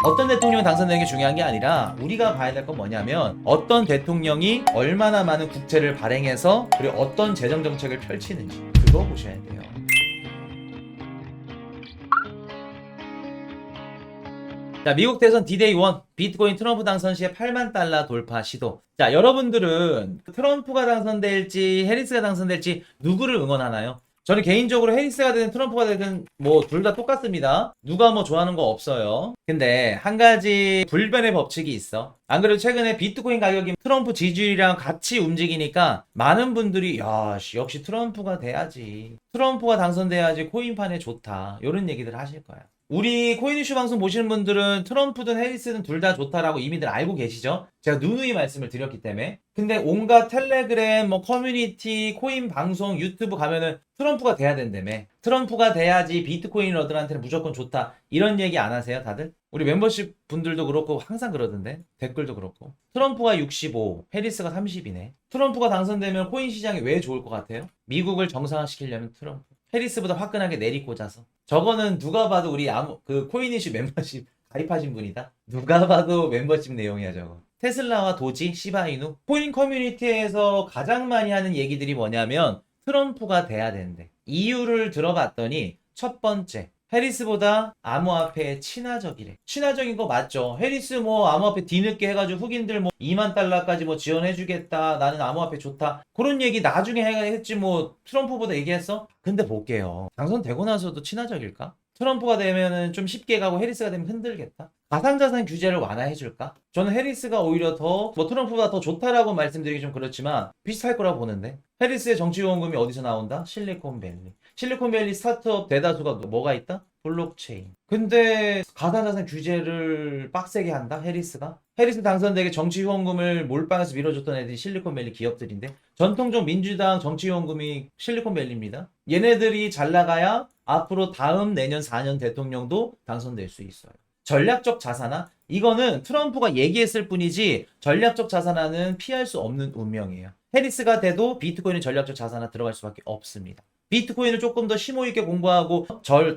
어떤 대통령이 당선되는 게 중요한 게 아니라 우리가 봐야 될 건 뭐냐면 어떤 대통령이 얼마나 많은 국채를 발행해서 그리고 어떤 재정 정책을 펼치는지 그거 보셔야 돼요. 자, 미국 대선 D-Day 1 비트코인 트럼프 당선 시에 8만 달러 돌파 시도. 자, 여러분들은 트럼프가 당선될지 해리스가 당선될지 누구를 응원하나요? 저는 개인적으로 해리스가 되든 트럼프가 되든 뭐 둘 다 똑같습니다. 누가 뭐 좋아하는 거 없어요. 근데 한 가지 불변의 법칙이 있어. 안 그래도 최근에 비트코인 가격이 트럼프 지지율이랑 같이 움직이니까 많은 분들이 야, 역시 트럼프가 돼야지. 트럼프가 당선돼야지 코인판에 좋다. 이런 얘기들 하실 거야. 우리 코인 이슈 방송 보시는 분들은 트럼프든 해리스든 둘 다 좋다라고 이미들 알고 계시죠? 제가 누누이 말씀을 드렸기 때문에. 근데 온갖 텔레그램, 뭐 커뮤니티, 코인 방송, 유튜브 가면은 트럼프가 돼야 된다며. 트럼프가 돼야지 비트코인 러들한테는 무조건 좋다. 이런 얘기 안 하세요, 다들? 우리 멤버십 분들도 그렇고 항상 그러던데. 댓글도 그렇고. 트럼프가 65, 해리스가 30이네. 트럼프가 당선되면 코인 시장이 왜 좋을 것 같아요? 미국을 정상화시키려면 트럼프. 해리스보다 화끈하게 내리꽂아서. 저거는 누가 봐도 우리 그 코인 이슈 멤버십 가입하신 분이다. 누가 봐도 멤버십 내용이야 저거. 테슬라와 도지, 시바이누. 코인 커뮤니티에서 가장 많이 하는 얘기들이 뭐냐면 트럼프가 돼야 되는데. 이유를 들어봤더니 첫 번째, 해리스보다 암호화폐에 친화적이래. 친화적인 거 맞죠? 해리스 뭐 암호화폐 뒤늦게 해가지고 흑인들 뭐 2만 달러까지 뭐 지원해주겠다. 나는 암호화폐 좋다. 그런 얘기 나중에 했지 뭐 트럼프보다 얘기했어? 근데 볼게요. 당선되고 나서도 친화적일까? 트럼프가 되면은 좀 쉽게 가고 해리스가 되면 흔들겠다. 가상자산 규제를 완화해줄까? 저는 해리스가 오히려 더 뭐 트럼프보다 더 좋다라고 말씀드리기 좀 그렇지만 비슷할 거라고 보는데. 해리스의 정치요원금이 어디서 나온다? 실리콘밸리. 실리콘밸리 스타트업 대다수가 뭐가 있다? 블록체인. 근데 가상자산 규제를 빡세게 한다? 해리스가? 해리스 당선되게 정치후원금을 몰빵해서 밀어줬던 애들이 실리콘밸리 기업들인데 전통적 민주당 정치후원금이 실리콘밸리입니다. 얘네들이 잘 나가야 앞으로 다음 내년 4년 대통령도 당선될 수 있어요. 전략적 자산화? 이거는 트럼프가 얘기했을 뿐이지 전략적 자산화는 피할 수 없는 운명이에요. 해리스가 돼도 비트코인은 전략적 자산화 들어갈 수밖에 없습니다. 비트코인을 조금 더 심도 있게 공부하고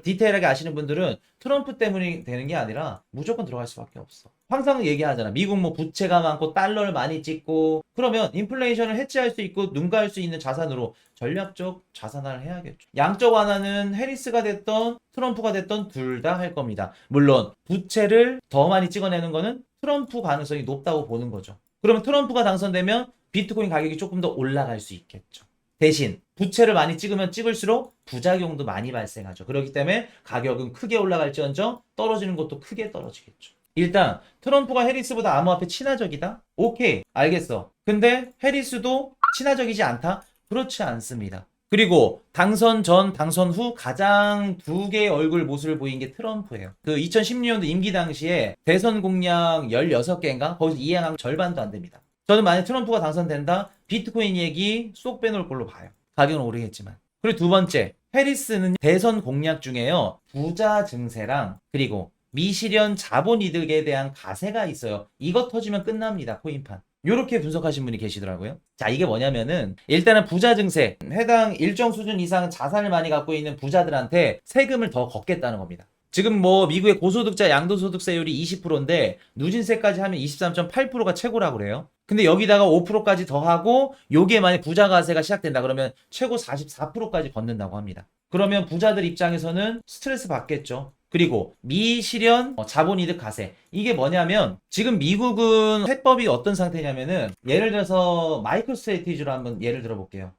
디테일하게 아시는 분들은 트럼프 때문에 되는 게 아니라 무조건 들어갈 수밖에 없어. 항상 얘기하잖아. 미국 뭐 부채가 많고 달러를 많이 찍고 그러면 인플레이션을 해치할 수 있고 능가할 수 있는 자산으로 전략적 자산화를 해야겠죠. 양적 완화는 해리스가 됐던 트럼프가 됐던 둘 다 할 겁니다. 물론 부채를 더 많이 찍어내는 거는 트럼프 가능성이 높다고 보는 거죠. 그러면 트럼프가 당선되면 비트코인 가격이 조금 더 올라갈 수 있겠죠. 대신 부채를 많이 찍으면 찍을수록 부작용도 많이 발생하죠. 그렇기 때문에 가격은 크게 올라갈지언정 떨어지는 것도 크게 떨어지겠죠. 일단 트럼프가 해리스보다 암호화폐 친화적이다? 오케이, 알겠어. 근데 해리스도 친화적이지 않다? 그렇지 않습니다. 그리고 당선 전, 당선 후 가장 두 개의 얼굴 모습을 보인 게 트럼프예요. 그 2016년도 임기 당시에 대선 공약 16개인가? 거기서 이행한 절반도 안 됩니다. 저는 만약 트럼프가 당선된다? 비트코인 얘기 쏙 빼놓을 걸로 봐요. 가격은 오르겠지만. 그리고 두 번째, 해리스는 대선 공약 중에요. 부자 증세랑 그리고 미실현 자본이득에 대한 가세가 있어요. 이거 터지면 끝납니다. 코인판. 요렇게 분석하신 분이 계시더라고요. 자, 이게 뭐냐면은 일단은 부자 증세, 해당 일정 수준 이상 자산을 많이 갖고 있는 부자들한테 세금을 더 걷겠다는 겁니다. 지금 뭐 미국의 고소득자 양도소득세율이 20%인데 누진세까지 하면 23.8%가 최고라고 그래요. 근데 여기다가 5%까지 더하고 요게 만약 부자 가세가 시작된다 그러면 최고 44%까지 걷는다고 합니다. 그러면 부자들 입장에서는 스트레스 받겠죠. 그리고 미실현 자본이득 가세. 이게 뭐냐면 지금 미국은 세법이 어떤 상태냐면은 예를 들어서 마이크로스트래티지로 한번 예를 들어 볼게요.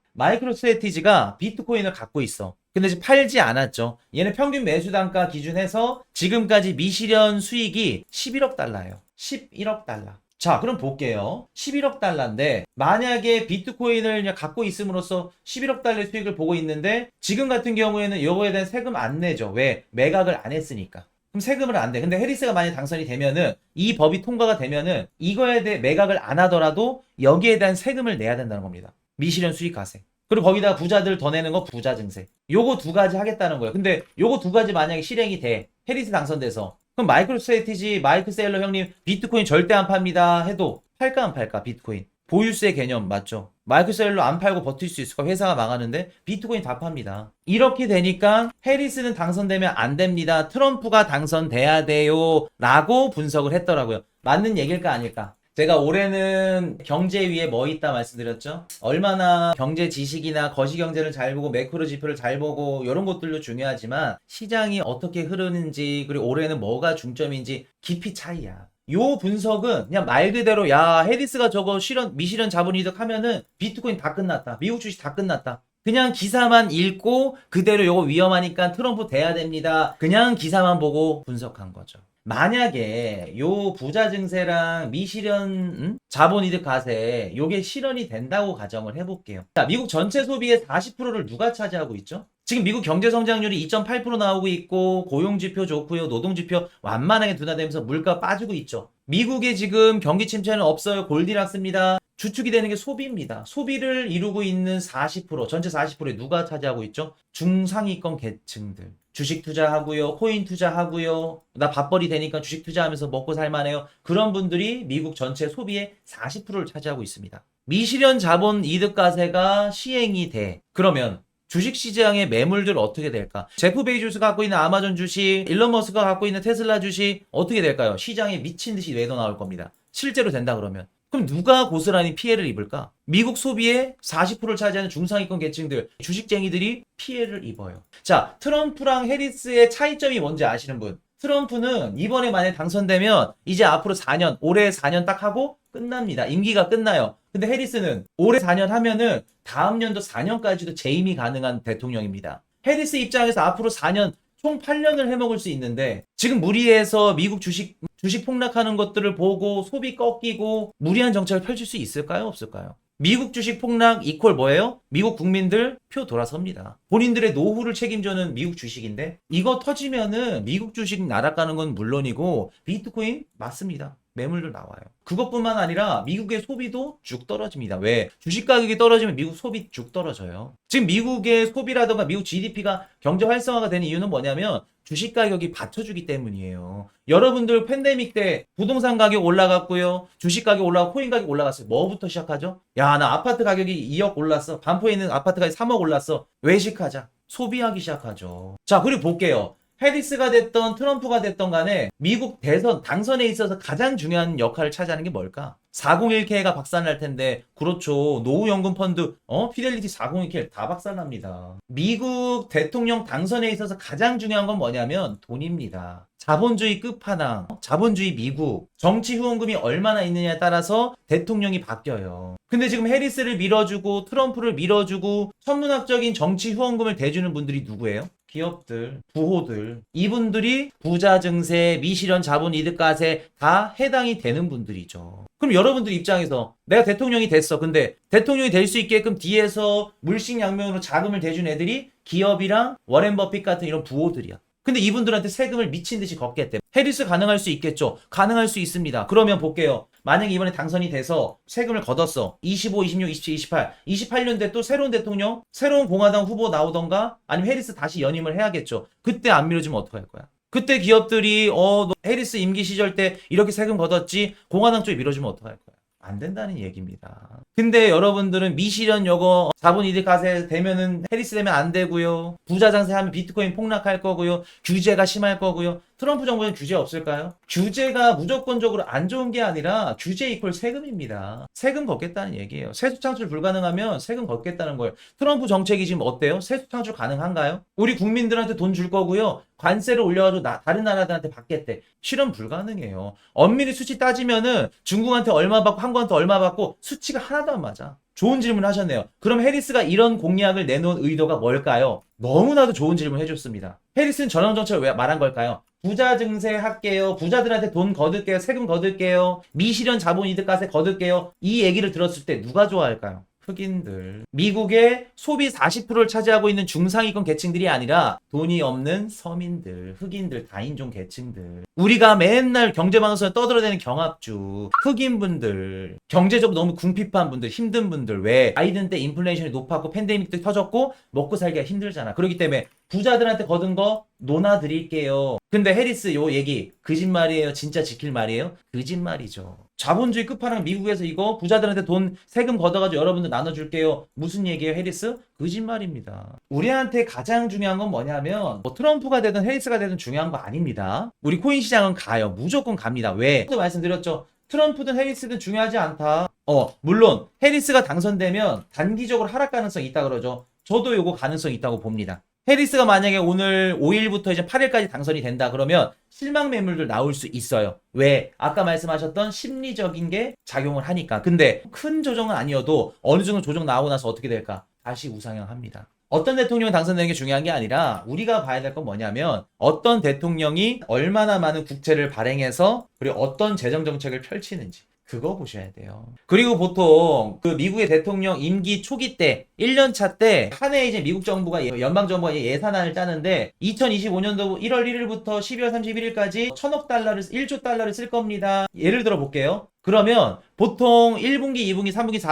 마이크로스트래티지가 비트코인을 갖고 있어. 근데 지금 팔지 않았죠. 얘는 평균 매수 단가 기준해서 지금까지 미실현 수익이 11억 달러예요. 11억 달러. 자, 그럼 볼게요. 11억 달러인데 만약에 비트코인을 그냥 갖고 있음으로써 11억 달러의 수익을 보고 있는데 지금 같은 경우에는 이거에 대한 세금 안 내죠. 왜? 매각을 안 했으니까. 그럼 세금을 안 돼. 근데 해리스가 만약 당선이 되면은 이 법이 통과가 되면은 이거에 대해 매각을 안 하더라도 여기에 대한 세금을 내야 된다는 겁니다. 미실현 수익 가세. 그리고 거기다 부자들 더 내는 거 부자 증세. 요거 두 가지 하겠다는 거예요. 근데 요거 두 가지 만약에 실행이 돼. 해리스 당선돼서. 그럼 마이크로스트래티지 마이크 셀러 형님 비트코인 절대 안 팝니다 해도 팔까 안 팔까 비트코인? 보유세 개념 맞죠? 마이크 셀러 안 팔고 버틸 수 있을까? 회사가 망하는데 비트코인 다 팝니다. 이렇게 되니까 해리스는 당선되면 안 됩니다. 트럼프가 당선돼야 돼요. 라고 분석을 했더라고요. 맞는 얘기일까 아닐까? 제가 올해는 경제 위에 뭐 있다 말씀드렸죠? 얼마나 경제 지식이나 거시경제를 잘 보고 매크로 지표를 잘 보고 이런 것들도 중요하지만 시장이 어떻게 흐르는지 그리고 올해는 뭐가 중점인지 깊이 차이야. 요 분석은 그냥 말 그대로 야 해리스가 저거 미실현 자본이득 하면은 비트코인 다 끝났다. 미국 주식 다 끝났다. 그냥 기사만 읽고 그대로 요거 위험하니까 트럼프 돼야 됩니다. 그냥 기사만 보고 분석한 거죠. 만약에 요 부자 증세랑 미실현 자본이득 과세 요게 실현이 된다고 가정을 해볼게요. 자, 미국 전체 소비의 40%를 누가 차지하고 있죠? 지금 미국 경제 성장률이 2.8% 나오고 있고 고용 지표 좋고요. 노동 지표 완만하게 둔화되면서 물가 빠지고 있죠. 미국의 지금 경기 침체는 없어요. 골디락스입니다. 주축이 되는 게 소비입니다. 소비를 이루고 있는 40%, 전체 40%에 누가 차지하고 있죠? 중상위권 계층들. 주식 투자하고요. 코인 투자하고요. 나 밥벌이 되니까 주식 투자하면서 먹고 살만해요. 그런 분들이 미국 전체 소비의 40%를 차지하고 있습니다. 미실현 자본 이득과세가 시행이 돼. 그러면 주식시장의 매물들 어떻게 될까? 제프 베이조스가 갖고 있는 아마존 주식, 일론 머스크가 갖고 있는 테슬라 주식 어떻게 될까요? 시장에 미친 듯이 매도 나올 겁니다. 실제로 된다 그러면. 그럼 누가 고스란히 피해를 입을까? 미국 소비의 40%를 차지하는 중상위권 계층들, 주식쟁이들이 피해를 입어요. 자, 트럼프랑 해리스의 차이점이 뭔지 아시는 분? 트럼프는 이번에 만약에 당선되면 이제 앞으로 4년, 올해 4년 딱 하고 끝납니다. 임기가 끝나요. 근데 해리스는 올해 4년 하면은 다음 연도 4년까지도 재임이 가능한 대통령입니다. 해리스 입장에서 앞으로 4년, 총 8년을 해먹을 수 있는데 지금 무리해서 미국 주식 폭락하는 것들을 보고 소비 꺾이고 무리한 정책을 펼칠 수 있을까요? 없을까요? 미국 주식 폭락 이퀄 뭐예요? 미국 국민들 표 돌아섭니다. 본인들의 노후를 책임져는 미국 주식인데 이거 터지면은 미국 주식 날아가는 건 물론이고 비트코인 맞습니다. 매물들 나와요. 그것뿐만 아니라 미국의 소비도 쭉 떨어집니다. 왜? 주식 가격이 떨어지면 미국 소비 쭉 떨어져요. 지금 미국의 소비라든가 미국 GDP가 경제 활성화가 되는 이유는 뭐냐면 주식 가격이 받쳐주기 때문이에요. 여러분들 팬데믹 때 부동산 가격 올라갔고요. 주식 가격 올라가고 코인 가격 올라갔어요. 뭐부터 시작하죠? 야, 나 아파트 가격이 2억 올랐어. 반포에 있는 아파트가 3억 올랐어. 외식하자. 소비하기 시작하죠. 자, 그리고 볼게요. 해리스가 됐던 트럼프가 됐던 간에 미국 대선 당선에 있어서 가장 중요한 역할을 차지하는 게 뭘까? 401k가 박살날 텐데 그렇죠. 노후연금 펀드 피델리티 401k 다 박살납니다. 미국 대통령 당선에 있어서 가장 중요한 건 뭐냐면 돈입니다. 자본주의 끝판왕, 자본주의 미국, 정치 후원금이 얼마나 있느냐에 따라서 대통령이 바뀌어요. 근데 지금 해리스를 밀어주고 트럼프를 밀어주고 천문학적인 정치 후원금을 대주는 분들이 누구예요? 기업들, 부호들, 이분들이 부자 증세, 미실현 자본 이득과세 다 해당이 되는 분들이죠. 그럼 여러분들 입장에서 내가 대통령이 됐어. 근데 대통령이 될 수 있게끔 뒤에서 물식양면으로 자금을 대준 애들이 기업이랑 워렌 버핏 같은 이런 부호들이야. 근데 이분들한테 세금을 미친 듯이 걷겠대. 해리스 가능할 수 있겠죠? 가능할 수 있습니다. 그러면 볼게요. 만약에 이번에 당선이 돼서 세금을 걷었어. 25, 26, 27, 28. 28년대 또 새로운 대통령, 새로운 공화당 후보 나오던가 아니면 해리스 다시 연임을 해야겠죠. 그때 안 밀어주면 어떡할 거야? 그때 기업들이 너 해리스 임기 시절 때 이렇게 세금 걷었지 공화당 쪽에 밀어주면 어떡할 거야? 안 된다는 얘기입니다. 근데 여러분들은 미실현 요거 자본이득 과세 되면은 해리스 되면 안 되고요. 부자 장세하면 비트코인 폭락할 거고요. 규제가 심할 거고요. 트럼프 정부는 규제 없을까요? 규제가 무조건적으로 안 좋은 게 아니라 규제 이퀄 세금입니다. 세금 걷겠다는 얘기예요. 세수 창출 불가능하면 세금 걷겠다는 거예요. 트럼프 정책이 지금 어때요? 세수 창출 가능한가요? 우리 국민들한테 돈 줄 거고요. 관세를 올려가지고 다른 나라들한테 받겠대. 실현 불가능해요. 엄밀히 수치 따지면은 중국한테 얼마 받고 한국한테 얼마 받고 수치가 하나도 안 맞아. 좋은 질문 하셨네요. 그럼 해리스가 이런 공약을 내놓은 의도가 뭘까요? 너무나도 좋은 질문 해줬습니다. 해리스는 전형정책을 왜 말한 걸까요? 부자 증세 할게요. 부자들한테 돈 거둘게요. 세금 거둘게요. 미실현 자본이득과세 거둘게요. 이 얘기를 들었을 때 누가 좋아할까요? 흑인들. 미국의 소비 40%를 차지하고 있는 중상위권 계층들이 아니라 돈이 없는 서민들, 흑인들, 다인종 계층들. 우리가 맨날 경제방송에 떠들어대는 경합주, 흑인분들, 경제적으로 너무 궁핍한 분들, 힘든 분들. 왜? 바이든 때 인플레이션이 높았고 팬데믹도 터졌고 먹고 살기가 힘들잖아. 그렇기 때문에 부자들한테 거둔 거 논아드릴게요. 근데 해리스 요 얘기 거짓말이에요? 진짜 지킬 말이에요? 거짓말이죠. 자본주의 끝판왕 미국에서 이거 부자들한테 돈 세금 걷어가지고 여러분들 나눠줄게요. 무슨 얘기예요, 해리스? 거짓말입니다. 우리한테 가장 중요한 건 뭐냐면 뭐 트럼프가 되든 해리스가 되든 중요한 거 아닙니다. 우리 코인 시장은 가요. 무조건 갑니다. 왜? 또 말씀드렸죠. 트럼프든 해리스든 중요하지 않다. 물론 해리스가 당선되면 단기적으로 하락 가능성이 있다 그러죠. 저도 요거 가능성이 있다고 봅니다. 해리스가 만약에 오늘 5일부터 이제 8일까지 당선이 된다 그러면 실망 매물들 나올 수 있어요. 왜? 아까 말씀하셨던 심리적인 게 작용을 하니까. 근데 큰 조정은 아니어도 어느 정도 조정 나오고 나서 어떻게 될까? 다시 우상향합니다. 어떤 대통령이 당선되는 게 중요한 게 아니라 우리가 봐야 될 건 뭐냐면 어떤 대통령이 얼마나 많은 국채를 발행해서 그리고 어떤 재정 정책을 펼치는지 그거 보셔야 돼요. 그리고 보통 그 미국의 대통령 임기 초기 때 1년 차 때 한 해 이제 미국 정부가 연방 정부가 예산안을 짜는데 2025년도 1월 1일부터 12월 31일까지 1,000억 달러를 1조 달러를 쓸 겁니다. 예를 들어 볼게요. 그러면 보통 1분기, 2분기, 3분기,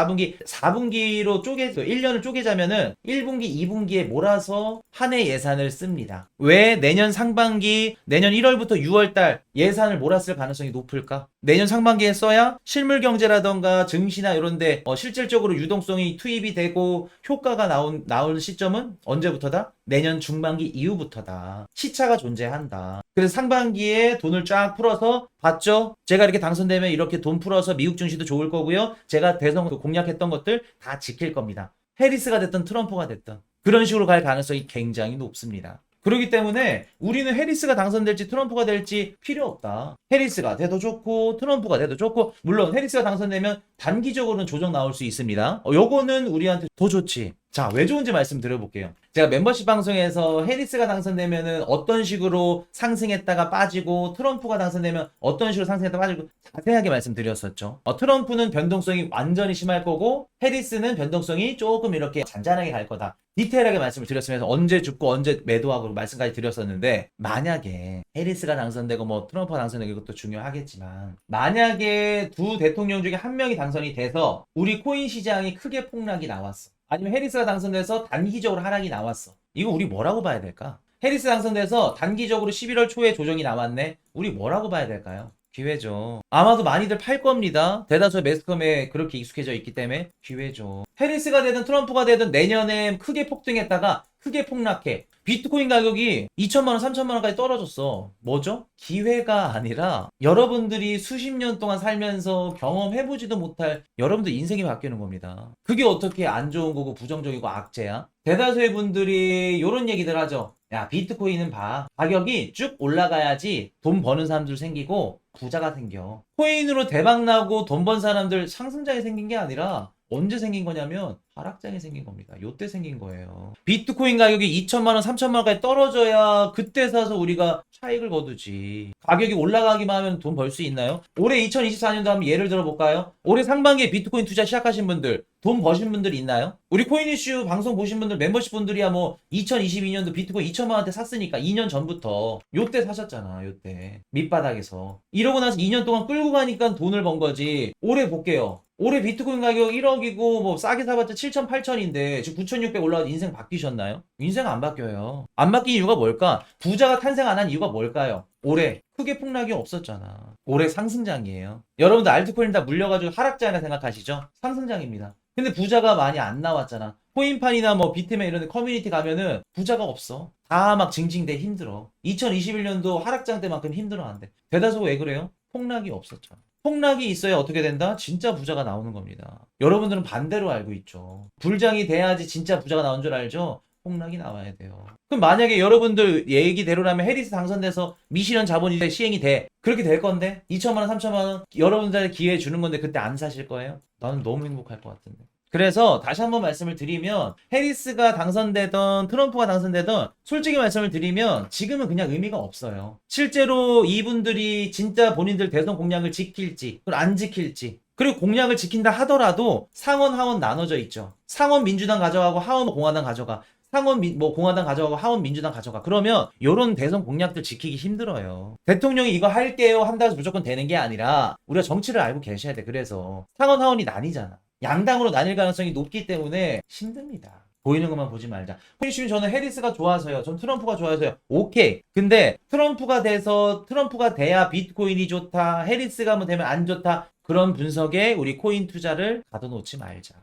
4분기로 1년을 쪼개자면은 1분기, 2분기에 몰아서 한 해 예산을 씁니다. 왜 내년 상반기, 내년 1월부터 6월달 예산을 몰았을 가능성이 높을까? 내년 상반기에 써야 실물 경제라던가 증시나 이런데 실질적으로 유동성이 투입이 되고 효과가 나올 시점은 언제부터다? 내년 중반기 이후부터다. 시차가 존재한다. 그래서 상반기에 돈을 쫙 풀어서 봤죠? 제가 이렇게 당선되면 이렇게 돈 풀어서 미국 증시도 좋을 거고요. 제가 대선 공약했던 것들 다 지킬 겁니다. 해리스가 됐든 트럼프가 됐든 그런 식으로 갈 가능성이 굉장히 높습니다. 그렇기 때문에 우리는 해리스가 당선될지 트럼프가 될지 필요 없다. 해리스가 돼도 좋고 트럼프가 돼도 좋고 물론 해리스가 당선되면 단기적으로는 조정 나올 수 있습니다. 요거는 우리한테 더 좋지. 자, 왜 좋은지 말씀드려볼게요. 제가 멤버십 방송에서 해리스가 당선되면은 어떤 식으로 상승했다가 빠지고 트럼프가 당선되면 어떤 식으로 상승했다가 빠지고 자세하게 말씀드렸었죠. 트럼프는 변동성이 완전히 심할 거고 해리스는 변동성이 조금 이렇게 잔잔하게 갈 거다. 디테일하게 말씀을 드렸으면서 언제 죽고 언제 매도하고 말씀까지 드렸었는데 만약에 해리스가 당선되고 뭐 트럼프가 당선되고 이것도 중요하겠지만 만약에 두 대통령 중에 한 명이 당선이 돼서 우리 코인 시장이 크게 폭락이 나왔어. 아니면 해리스가 당선돼서 단기적으로 하락이 나왔어. 이거 우리 뭐라고 봐야 될까? 해리스 당선돼서 단기적으로 11월 초에 조정이 나왔네. 우리 뭐라고 봐야 될까요? 기회죠. 아마도 많이들 팔 겁니다. 대다수의 매스컴에 그렇게 익숙해져 있기 때문에 기회죠. 해리스가 되든 트럼프가 되든 내년에 크게 폭등했다가 크게 폭락해. 비트코인 가격이 2천만 원, 3천만 원까지 떨어졌어. 뭐죠? 기회가 아니라 여러분들이 수십 년 동안 살면서 경험해보지도 못할 여러분들 인생이 바뀌는 겁니다. 그게 어떻게 안 좋은 거고 부정적이고 악재야? 대다수의 분들이 이런 얘기들 하죠. 야, 비트코인은 봐. 가격이 쭉 올라가야지 돈 버는 사람들 생기고 부자가 생겨. 코인으로 대박 나고 돈 번 사람들 상승장이 생긴 게 아니라 언제 생긴 거냐면 하락장이 생긴 겁니다. 요때 생긴 거예요. 비트코인 가격이 2천만 원, 3천만 원까지 떨어져야 그때 사서 우리가 차익을 거두지. 가격이 올라가기만 하면 돈 벌 수 있나요? 올해 2024년도 한번 예를 들어 볼까요? 올해 상반기에 비트코인 투자 시작하신 분들, 돈 버신 분들 있나요? 우리 코인 이슈 방송 보신 분들, 멤버십 분들이야 뭐 2022년도 비트코인 2천만 원대 샀으니까 2년 전부터 요때 사셨잖아. 요때 밑바닥에서 이러고 나서 2년 동안 끌고 가니까 돈을 번 거지. 올해 볼게요. 올해 비트코인 가격 1억이고 뭐 싸게 사봤자 7천, 8천인데 지금 9,600 올라가서 인생 바뀌셨나요? 인생 안 바뀌어요. 안 바뀐 이유가 뭘까? 부자가 탄생 안 한 이유가 뭘까요? 올해 크게 폭락이 없었잖아. 올해 상승장이에요. 여러분들 알트코인 다 물려가지고 하락장이라 생각하시죠? 상승장입니다. 근데 부자가 많이 안 나왔잖아. 코인판이나 뭐 비트맨 이런 데 커뮤니티 가면은 부자가 없어. 다 막 징징대 힘들어. 2021년도 하락장 때만큼 힘들어한대. 대다수가 왜 그래요? 폭락이 없었잖아. 폭락이 있어야 어떻게 된다? 진짜 부자가 나오는 겁니다. 여러분들은 반대로 알고 있죠. 불장이 돼야지 진짜 부자가 나온 줄 알죠? 폭락이 나와야 돼요. 그럼 만약에 여러분들 얘기대로라면 해리스 당선돼서 미시런 자본이 시행이 돼. 그렇게 될 건데 2천만 원, 3천만 원 여러분들한테 기회 주는 건데 그때 안 사실 거예요? 나는 너무 행복할 것 같은데. 그래서 다시 한번 말씀을 드리면 해리스가 당선되던 트럼프가 당선되던 솔직히 말씀을 드리면 지금은 그냥 의미가 없어요. 실제로 이분들이 진짜 본인들 대선 공약을 지킬지 안 지킬지 그리고 공약을 지킨다 하더라도 상원 하원 나눠져 있죠. 상원 민주당 가져가고 하원 공화당 가져가. 상원 공화당 가져가고 하원 민주당 가져가. 그러면 요런 대선 공약들 지키기 힘들어요. 대통령이 이거 할게요 한다고 해서 무조건 되는 게 아니라 우리가 정치를 알고 계셔야 돼. 그래서 상원 하원이 나뉘잖아. 양당으로 나뉠 가능성이 높기 때문에 힘듭니다. 보이는 것만 보지 말자. 지금 저는 해리스가 좋아서요. 전 트럼프가 좋아서요. 오케이. 근데 트럼프가 돼야 비트코인이 좋다. 해리스가 뭐 되면 안 좋다. 그런 분석에 우리 코인 투자를 가둬놓지 말자.